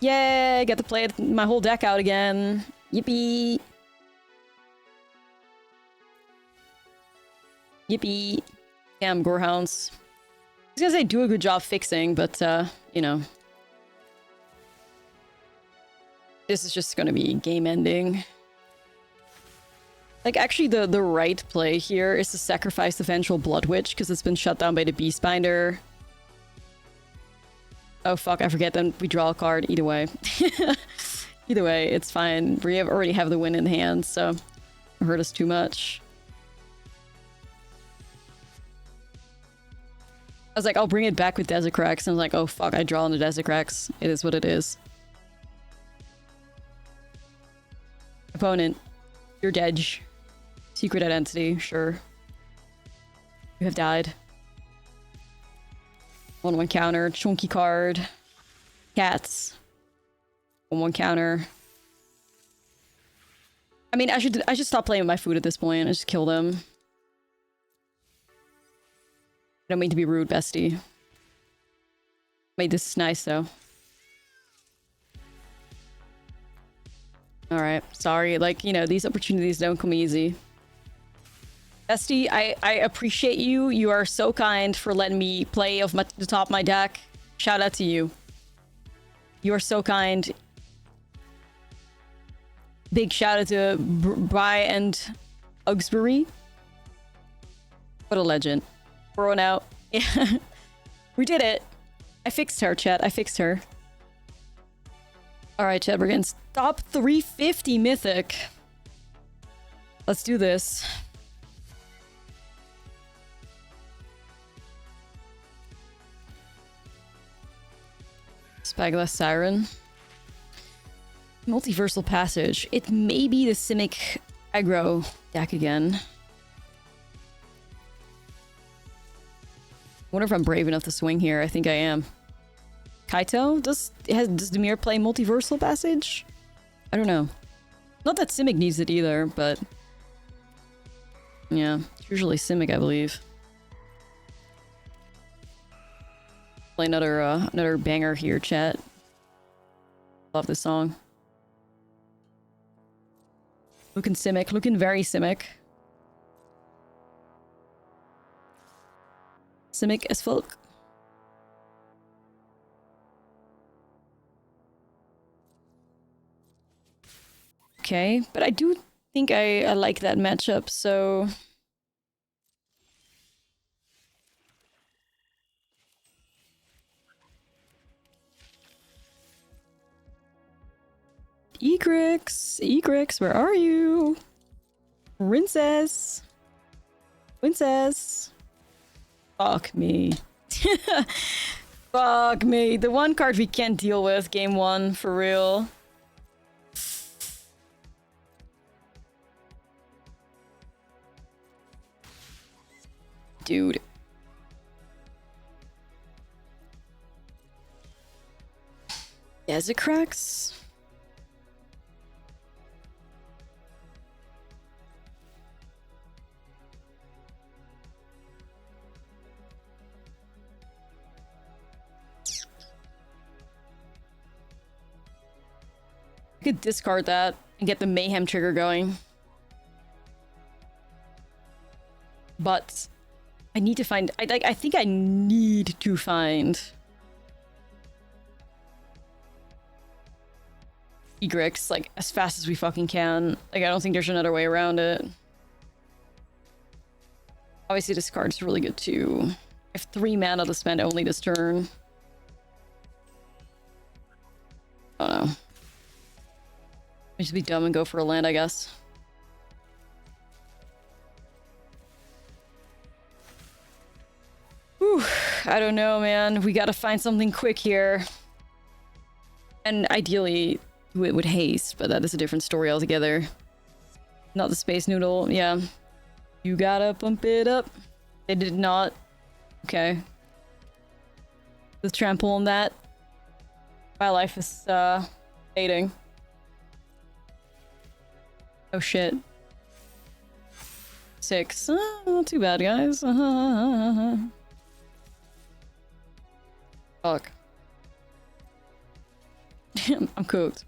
Yay! Get to play my whole deck out again. Yippee! Yippee. Damn, Gorehounds. I was gonna say do a good job fixing, but, you know. This is just gonna be game ending. Like, actually, the right play here is to sacrifice the Vengeful Blood Witch, because it's been shut down by the Beastbinder. Oh, fuck, I forget, then we draw a card. Either way. Either way, it's fine. We already have the win in hand, so it hurt us too much. I was like, I'll bring it back with Desecrax, and I was like, oh fuck, I draw on the Desecrax. It is what it is. Opponent, you're dead. Secret identity, sure. You have died. 1/1 counter, chunky card. Cats. 1/1 counter. I mean, I should stop playing with my food at this point. I just kill them. I don't mean to be rude, bestie. Made this nice, though. Alright, sorry. Like, you know, these opportunities don't come easy. Bestie, I appreciate you. You are so kind for letting me play off the top of my deck. Shout out to you. You are so kind. Big shout out to Bry and Ugsbury. What a legend. We're on out. Yeah. We did it. I fixed her, chat. I fixed her. Alright, chat. We're getting top 350 mythic. Let's do this. Spyglass Siren. Multiversal Passage. It may be the Simic aggro deck again. I wonder if I'm brave enough to swing here. I think I am. Kaito? Does Dimir play Multiversal Passage? I don't know. Not that Simic needs it either, but... yeah, it's usually Simic, I believe. Play another banger here, chat. Love this song. Looking Simic, looking very Simic. Simic as fuck. Okay, but I do think I like that matchup, so... Egrix, where are you? Princess. Fuck me. Fuck me. The one card we can't deal with, game one, for real. Dude. Desecrax? I could discard that and get the mayhem trigger going. but I need to find... I think I need to find... Egrix, like, as fast as we fucking can. Like, I don't think there's another way around it. Obviously, this card's really good, too. I have 3 mana to spend only this turn. Oh, no. I just be dumb and go for a land, I guess. Whew, I don't know, man. We gotta find something quick here. And ideally... it would haste, but that is a different story altogether. Not the Space Noodle, yeah. You gotta pump it up. It did not. Okay. The trample on that. My life is, fading. Oh shit. 6. Not too bad, guys. Fuck. I'm cooked.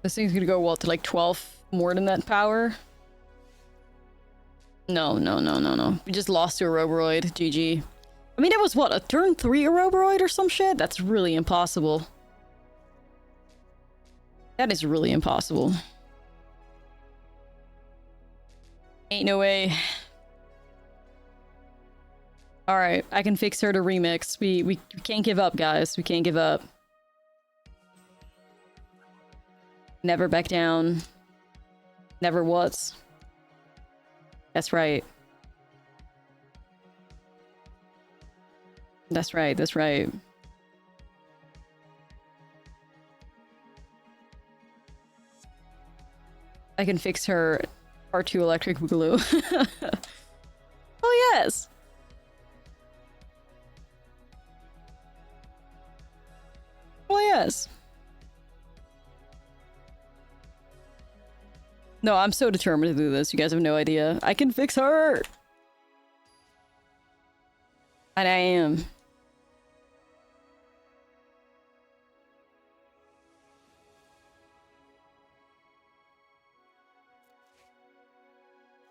This thing's gonna go, what, to like 12 more than that power? No. We just lost to a Roboroid. GG. I mean, that was what, a turn 3 Roboroid or some shit? That's really impossible. That is really impossible. Ain't no way. Alright, I can fix her to remix. We can't give up, guys. We can't give up. Never back down. Never what? That's right. That's right, that's right. I can fix her R2 Electric Boogaloo. Oh yes! Oh yes! No, I'm so determined to do this. You guys have no idea. I can fix her! And I am.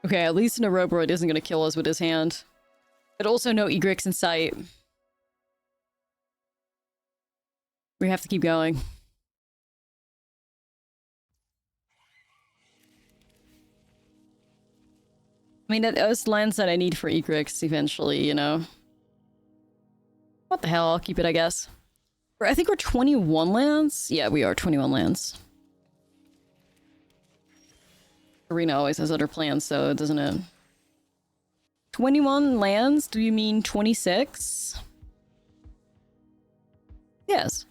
Okay, at least an Roboroid isn't gonna kill us with his hand. But also no Egrix in sight. We have to keep going. I mean, those lands that I need for Egrix eventually, you know. What the hell, I'll keep it, I guess. I think we're 21 lands? Yeah, we are 21 lands. Arena always has other plans, so doesn't it? 21 lands? Do you mean 26? Yes.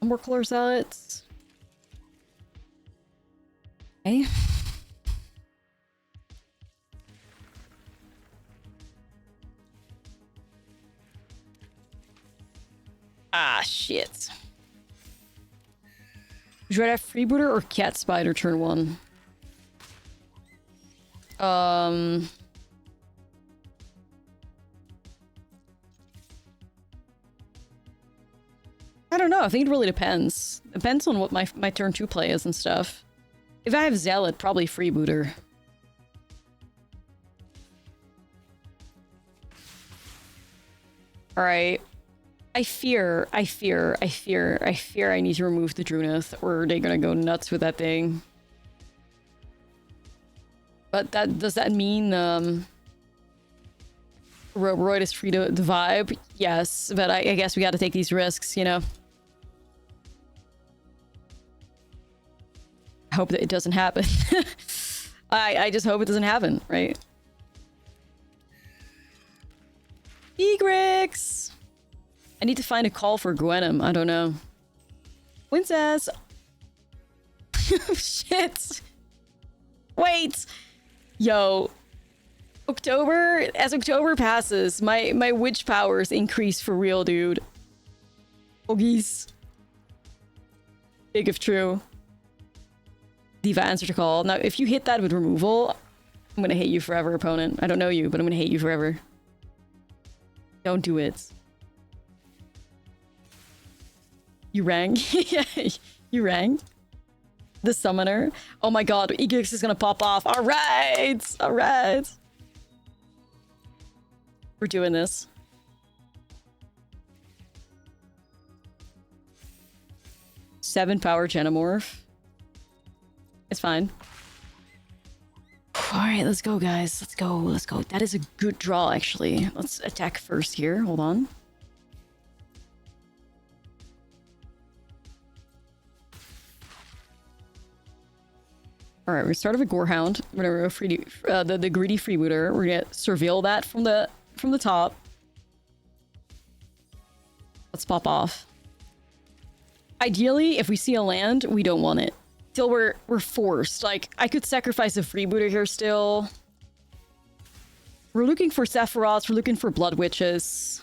More color salads. Okay. Ah, shit. Would you rather have Freebooter or Cat Spider turn 1? I don't know. I think it really depends. Depends on what my turn 2 play is and stuff. If I have Zealot, probably Freebooter. Alright. I fear I need to remove the Drunith, or they're gonna go nuts with that thing. But does that mean, Roboroid is free to vibe? Yes, but I guess we gotta take these risks, you know? I hope that it doesn't happen. I just hope it doesn't happen, right? Egrix! I need to find a call for GWENOM. I don't know. Princess! Shit! Wait! Yo. As October passes, my witch powers increase for real, dude. Oh, geez. Big if true. Diva answer to call. Now, if you hit that with removal, I'm gonna hate you forever, opponent. I don't know you, but I'm gonna hate you forever. Don't do it. You rang? Yeah, you rang. The summoner. Oh my god, Egix is gonna pop off. Alright! Alright. We're doing this. Seven power Genomorph. It's fine. Alright, let's go, guys. Let's go, let's go. That is a good draw, actually. Let's attack first here. Hold on. Alright, we start with Gorehound. We're gonna free the greedy freebooter. We're gonna surveil that from the top. Let's pop off. Ideally, if we see a land, we don't want it. Till we're forced. Like, I could sacrifice a freebooter here still. We're looking for Sephiroths, we're looking for Blood Witches.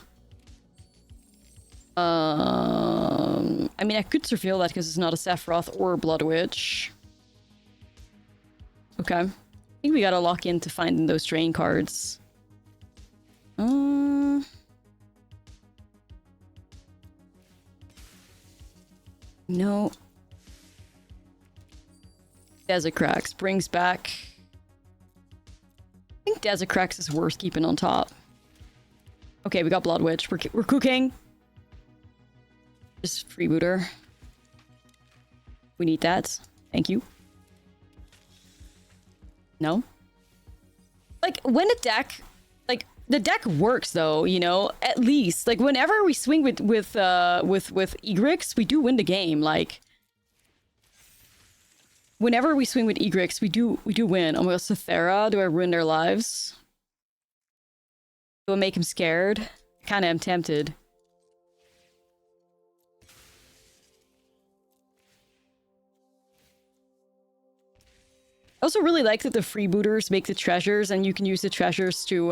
I mean, I could surveil that because it's not a Sephiroth or a Blood Witch. Okay. I think we gotta lock in to finding those drain cards. No. Desecrax brings back... I think Desecrax is worth keeping on top. Okay, we got Blood Witch. We're cooking. Just freebooter. We need that. Thank you. No? Like, when a deck... Like, the deck works, though, you know? At least. Like, whenever we swing with Egrix, we do win the game. Like... Whenever we swing with Egrix, we do win. Oh my god, Cythera, do I ruin their lives? Do I make him scared? Kinda am tempted. I also really like that the freebooters make the treasures, and you can use the treasures to,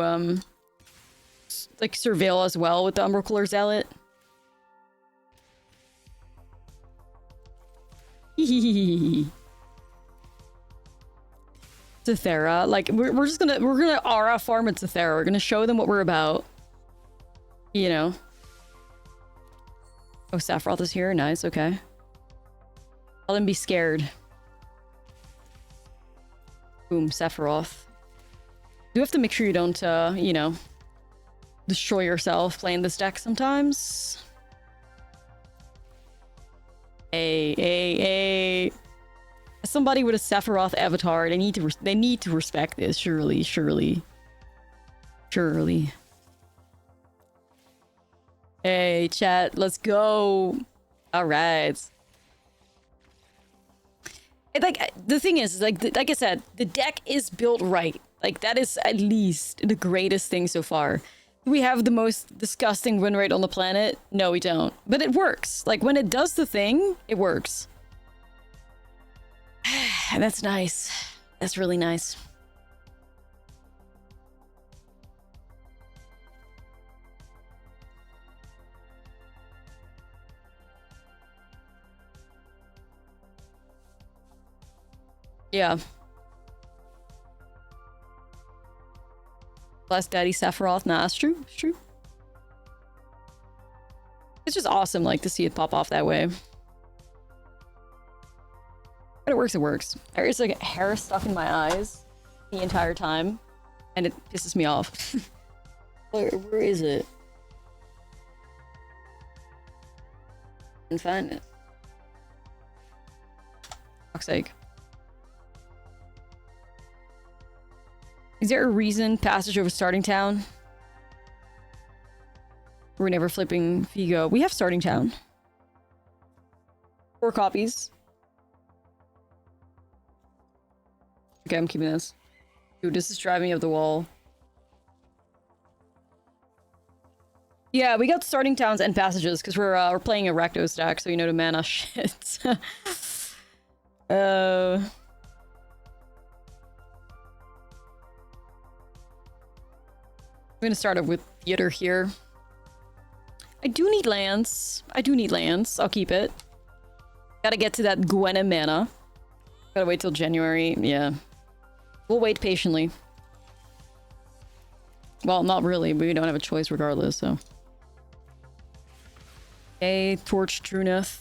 like, surveil as well with the Umbral Zealot. Hehehehe. Cythera, like we're gonna aura farm at Cythera. We're gonna show them what we're about. You know. Oh, Sephiroth is here. Nice. Okay. Let them be scared. Boom, Sephiroth. You have to make sure you don't, you know, destroy yourself playing this deck sometimes. Hey. As somebody with a Sephiroth avatar, they need to respect this. Surely. Hey, chat, let's go. All right. Like, the thing is, like I said, the deck is built right. Like, that is at least the greatest thing so far. Do we have the most disgusting win rate on the planet? No, we don't. But it works. Like, when it does the thing, it works. And that's nice. That's really nice. Yeah. Bless Daddy Sephiroth. Nah, it's true. It's true. It's just awesome, like, to see it pop off that way. But it works, it works. There is like hair stuck in my eyes the entire time, and it pisses me off. Where is it? I can't find it. Fuck's sake. Is there a reason passage over Starting Town? We're never flipping Vigo. We have Starting Town. 4 copies. Okay, I'm keeping this. Dude, this is driving me up the wall. Yeah, we got Starting Towns and Passages because we're playing a Rakdos deck, so you know the mana shit. I'm gonna start off with theater here. I do need lands. I do need lands. I'll keep it. Gotta get to that GWENOM mana. Gotta wait till January. Yeah. We'll wait patiently. Well, not really. We don't have a choice regardless, so. Okay, Torch Drunith.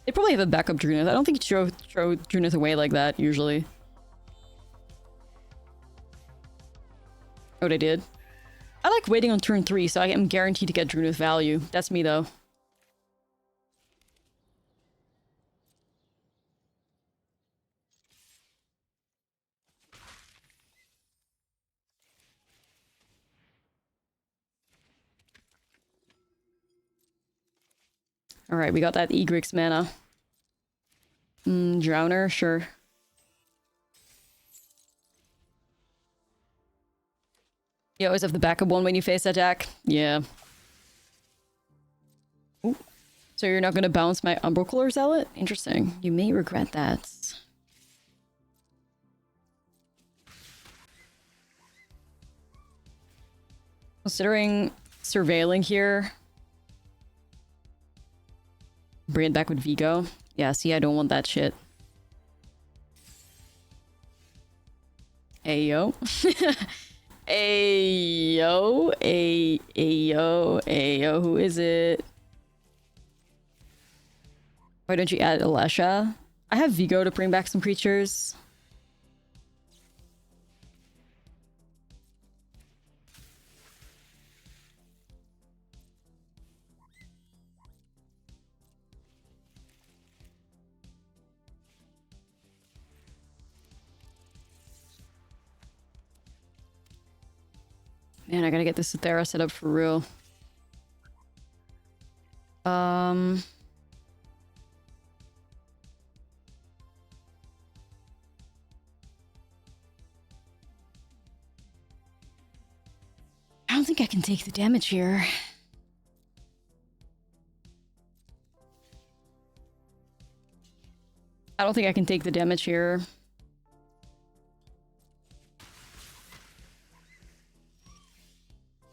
They probably have a backup Drunith. I don't think you throw Drunith away like that, usually. Oh, they did. I like waiting on turn 3, so I am guaranteed to get Drunith value. That's me, though. Alright, we got that Egrix mana. Drowner, sure. You always have the backup one when you face that deck. Yeah. Ooh. So you're not gonna bounce my Umbral Zealot? Interesting. You may regret that. Considering surveilling here. Bring it back with Vigo. Yeah, see, I don't want that shit. Ayo. Ayo. Ayo. Ayo. Who is it? Why don't you add Alesha? I have Vigo to bring back some creatures. Man, I gotta get this Cythera set up for real. I don't think I can take the damage here. I don't think I can take the damage here.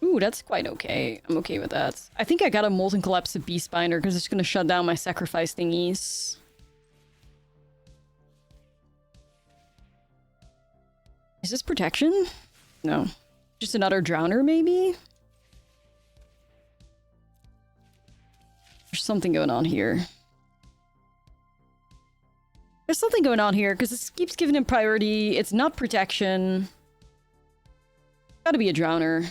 Ooh, that's quite okay. I'm okay with that. I think I got a Molten Collapse of Beastbinder because it's gonna shut down my sacrifice thingies. Is this protection? No. Just another Drowner, maybe? There's something going on here. There's something going on here because this keeps giving him priority. It's not protection. Gotta be a Drowner.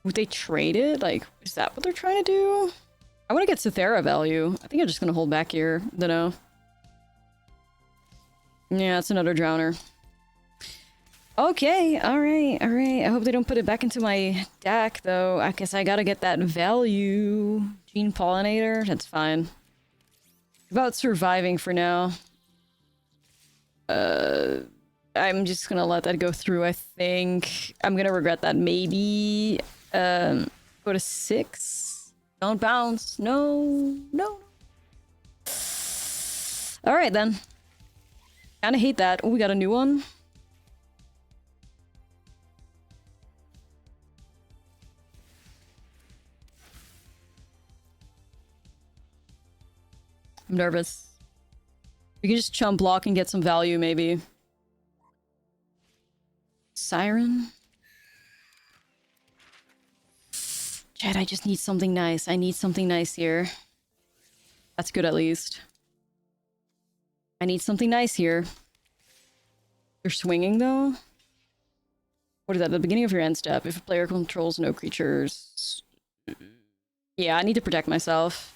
Would they trade it? Like, is that what they're trying to do? I want to get Cythera value. I think I'm just gonna hold back here. Dunno. Yeah, it's another Drowner. Okay, alright, alright. I hope they don't put it back into my deck, though. I guess I gotta get that value. Gene Pollinator? That's fine. About surviving for now. I'm just gonna let that go through, I think. I'm gonna regret that, maybe. Go to 6. Don't bounce. No. No. Alright, then. Kinda hate that. Oh, we got a new one. I'm nervous. We can just chump block and get some value, maybe. Siren? Chad, I just need something nice. I need something nice here. That's good, at least. I need something nice here. You're swinging, though? What is that? At the beginning of your end step. If a player controls no creatures... Yeah, I need to protect myself.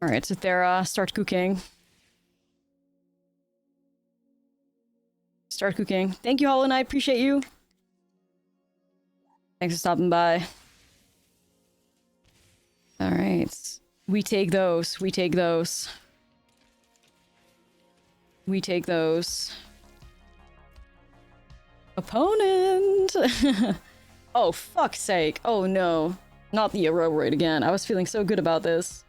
Alright, Cythera, start cooking. Start cooking. Thank you, Hollow Knight. Appreciate you. Thanks for stopping by. Alright. We take those. We take those. We take those. Opponent! Oh, fuck's sake. Oh, no. Not the Auroroid again. I was feeling so good about this.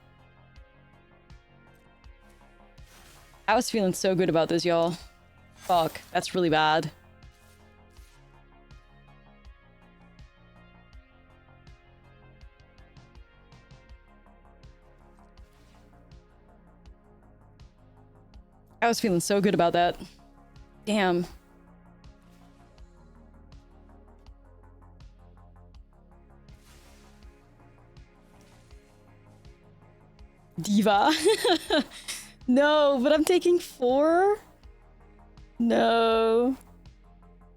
I was feeling so good about this, y'all. Fuck, that's really bad. I was feeling so good about that. Damn. Diva. No, but I'm taking 4? No.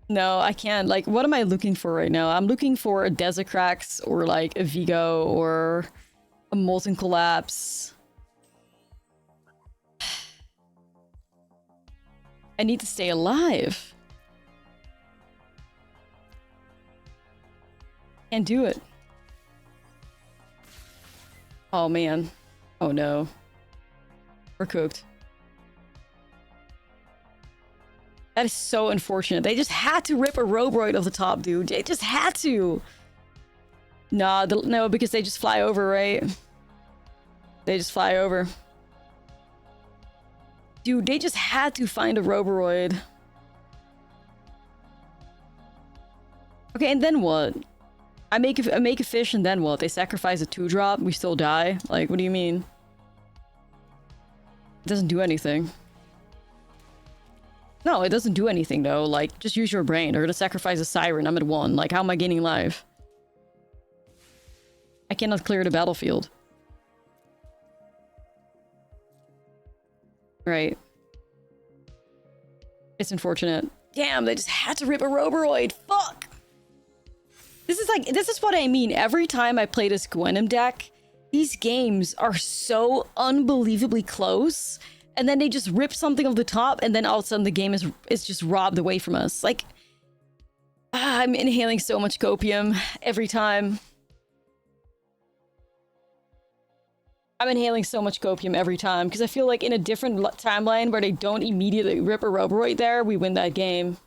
No, I can't. Like, what am I looking for right now? I'm looking for a Desecrax or like a Vigo or a Molten Collapse. I need to stay alive. Can't do it. Oh man. Oh no. We're cooked. That is so unfortunate. They just had to rip a Robroid off the top, dude. They just had to. Nah, no, because they just fly over, right? They just fly over. Dude, they just had to find a Roboroid. Okay, and then what? I make a fish and then what? They sacrifice a 2-drop, we still die? Like, what do you mean? It doesn't do anything. No, it doesn't do anything though. Like, just use your brain. They're gonna sacrifice a Siren, I'm at 1. Like, how am I gaining life? I cannot clear the battlefield. Right. It's unfortunate. Damn, they just had to rip a Roboroid. Fuck! This is what I mean. Every time I play this GWENOM deck, these games are so unbelievably close, and then they just rip something off the top, and then all of a sudden the game is just robbed away from us. Like, I'm inhaling so much copium every time. I'm inhaling so much copium every time, because I feel like in a different timeline where they don't immediately rip a Roboroid there, we win that game.